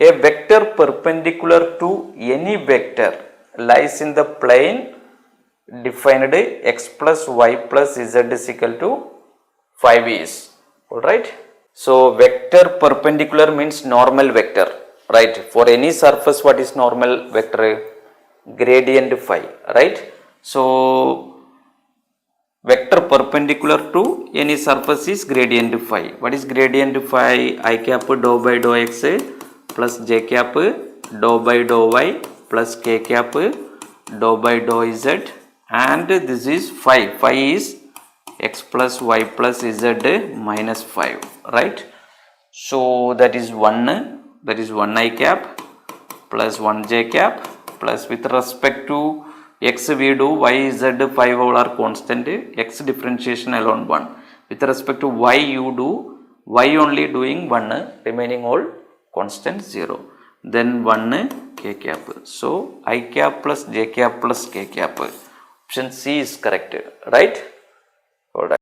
A vector perpendicular to any vector lies in the plane defined x plus y plus z is equal to 5 is. Alright. So vector perpendicular means normal vector. Right. For any surface, what is normal vector? Gradient phi. Right. So vector perpendicular to any surface is gradient phi. What is gradient phi? I cap dou by dou x plus j cap dou by dou y plus k cap dou by dou z, and this is phi. Phi is x plus y plus z minus 5, right? So that is 1 I cap plus 1 j cap plus with respect to x we do y z 5 all are constant, x differentiation alone 1. With respect to y you do y only doing 1, remaining all constant 0. Then 1 k cap. So I cap plus j cap plus k cap. Option C is correct, right? Alright.